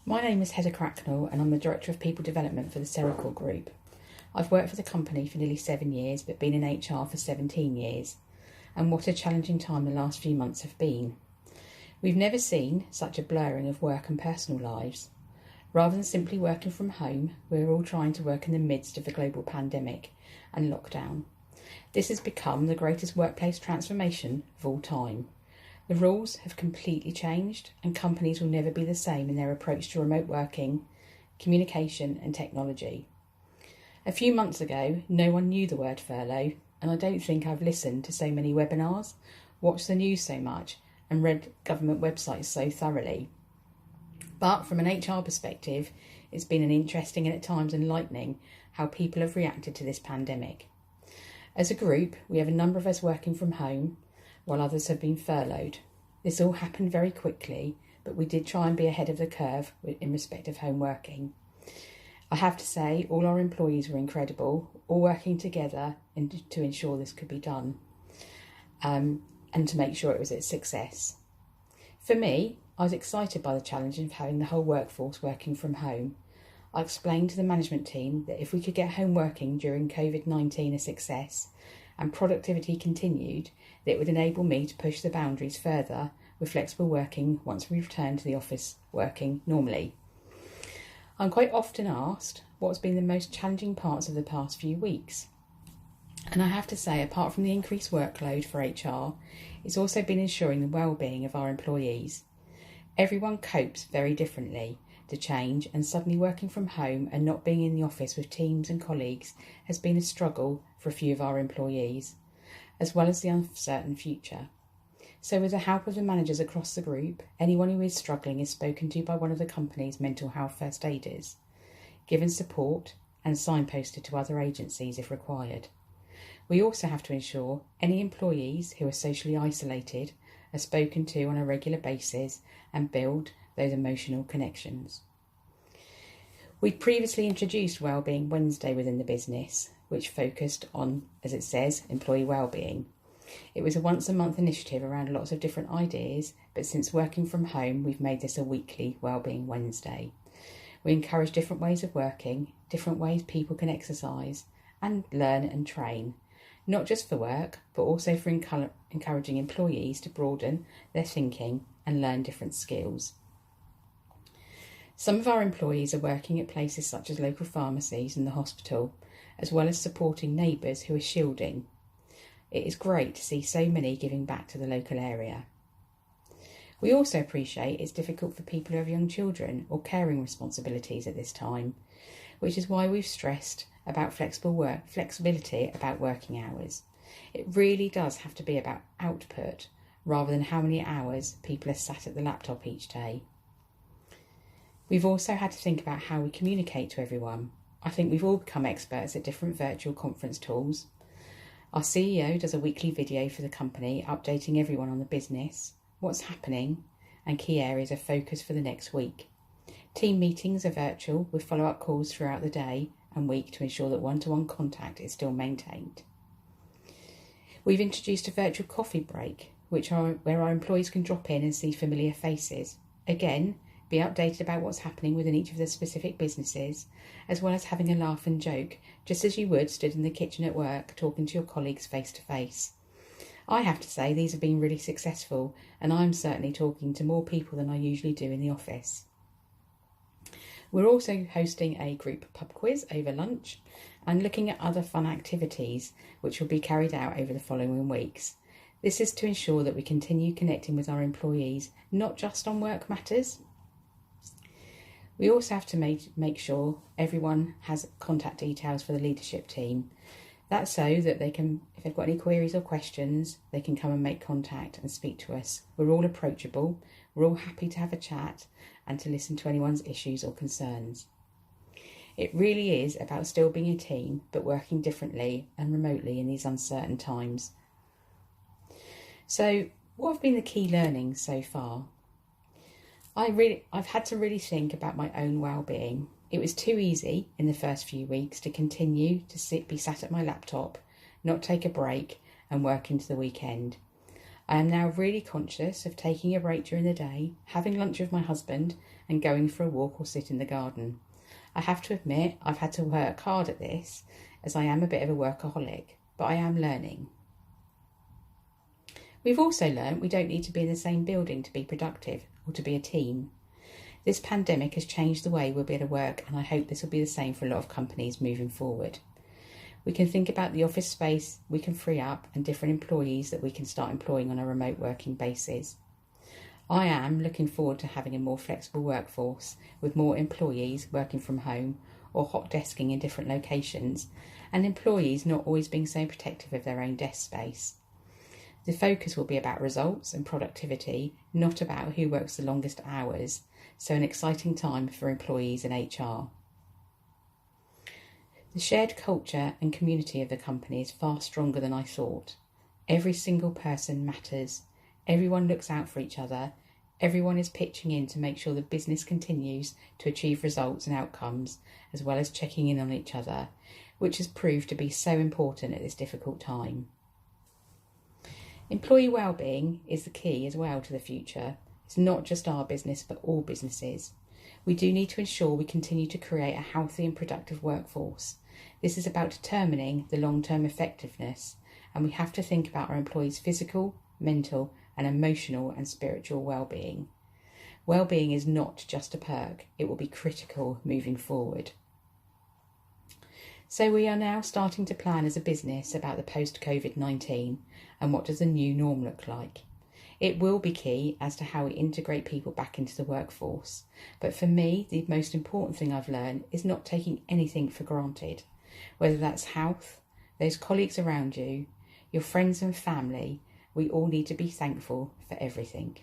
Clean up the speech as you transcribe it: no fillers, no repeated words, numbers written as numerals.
My name is Heather Cracknell and I'm the Director of People Development for the Serocor Group. I've worked for the company for nearly 7 years but been in HR for 17 years. And what a challenging time the last few months have been. We've never seen such a blurring of work and personal lives. Rather than simply working from home, we're all trying to work in the midst of a global pandemic and lockdown. This has become the greatest workplace transformation of all time. The rules have completely changed and companies will never be the same in their approach to remote working, communication and technology. A few months ago, no one knew the word furlough, and I don't think I've listened to so many webinars, watched the news so much and read government websites so thoroughly. But from an HR perspective, it's been an interesting and at times enlightening how people have reacted to this pandemic. As a group, we have a number of us working from home, while others have been furloughed. This all happened very quickly, but we did try and be ahead of the curve in respect of home working. I have to say, all our employees were incredible, all working together to ensure this could be done, and to make sure it was a success. For me, I was excited by the challenge of having the whole workforce working from home. I explained to the management team that if we could get home working during COVID-19 a success and productivity continued, that it would enable me to push the boundaries further with flexible working once we return to the office working normally. I'm quite often asked what's been the most challenging parts of the past few weeks. And I have to say, apart from the increased workload for HR, it's also been ensuring the well-being of our employees. Everyone copes very differently to change, and suddenly working from home and not being in the office with teams and colleagues has been a struggle for a few of our employees, as well as the uncertain future. So with the help of the managers across the group, anyone who is struggling is spoken to by one of the company's mental health first aiders, given support and signposted to other agencies if required. We also have to ensure any employees who are socially isolated are spoken to on a regular basis and build those emotional connections. We'd previously introduced Wellbeing Wednesday within the business, which focused on, as it says, employee wellbeing. It was a once-a-month initiative around lots of different ideas, but since working from home, we've made this a weekly Wellbeing Wednesday. We encourage different ways of working, different ways people can exercise and learn and train, not just for work, but also for encouraging employees to broaden their thinking and learn different skills. Some of our employees are working at places such as local pharmacies and the hospital, as well as supporting neighbours who are shielding. It is great to see so many giving back to the local area. We also appreciate it's difficult for people who have young children or caring responsibilities at this time, which is why we've stressed about flexibility about working hours. It really does have to be about output rather than how many hours people are sat at the laptop each day. We've also had to think about how we communicate to everyone. I think we've all become experts at different virtual conference tools. Our CEO does a weekly video for the company, updating everyone on the business, what's happening, and key areas of focus for the next week. Team meetings are virtual with follow-up calls throughout the day and week to ensure that one-to-one contact is still maintained. We've introduced a virtual coffee break, where our employees can drop in and see familiar faces. Again, be updated about what's happening within each of the specific businesses, as well as having a laugh and joke, just as you would stood in the kitchen at work talking to your colleagues face to face. I have to say these have been really successful, and I'm certainly talking to more people than I usually do in the office. We're also hosting a group pub quiz over lunch and looking at other fun activities which will be carried out over the following weeks. This is to ensure that we continue connecting with our employees, not just on work matters. We also have to make sure everyone has contact details for the leadership team. That's so that they can, if they've got any queries or questions, they can come and make contact and speak to us. We're all approachable, we're all happy to have a chat and to listen to anyone's issues or concerns. It really is about still being a team, but working differently and remotely in these uncertain times. So, what have been the key learnings so far? I've had to really think about my own well-being. It was too easy in the first few weeks to continue to be sat at my laptop, not take a break and work into the weekend. I am now really conscious of taking a break during the day, having lunch with my husband and going for a walk or sit in the garden. I have to admit I've had to work hard at this as I am a bit of a workaholic, but I am learning. We've also learned we don't need to be in the same building to be productive or to be a team. This pandemic has changed the way we'll be able to work, and I hope this will be the same for a lot of companies moving forward. We can think about the office space we can free up and different employees that we can start employing on a remote working basis. I am looking forward to having a more flexible workforce with more employees working from home or hot desking in different locations, and employees not always being so protective of their own desk space. The focus will be about results and productivity, not about who works the longest hours, so an exciting time for employees and HR. The shared culture and community of the company is far stronger than I thought. Every single person matters. Everyone looks out for each other. Everyone is pitching in to make sure the business continues to achieve results and outcomes, as well as checking in on each other, which has proved to be so important at this difficult time. Employee wellbeing is the key as well to the future. It's not just our business, but all businesses. We do need to ensure we continue to create a healthy and productive workforce. This is about determining the long-term effectiveness, and we have to think about our employees' physical, mental, and emotional and spiritual well-being. Well-being is not just a perk, it will be critical moving forward. So we are now starting to plan as a business about the post-COVID-19 and what does the new norm look like. It will be key as to how we integrate people back into the workforce. But for me, the most important thing I've learned is not taking anything for granted, whether that's health, those colleagues around you, your friends and family. We all need to be thankful for everything.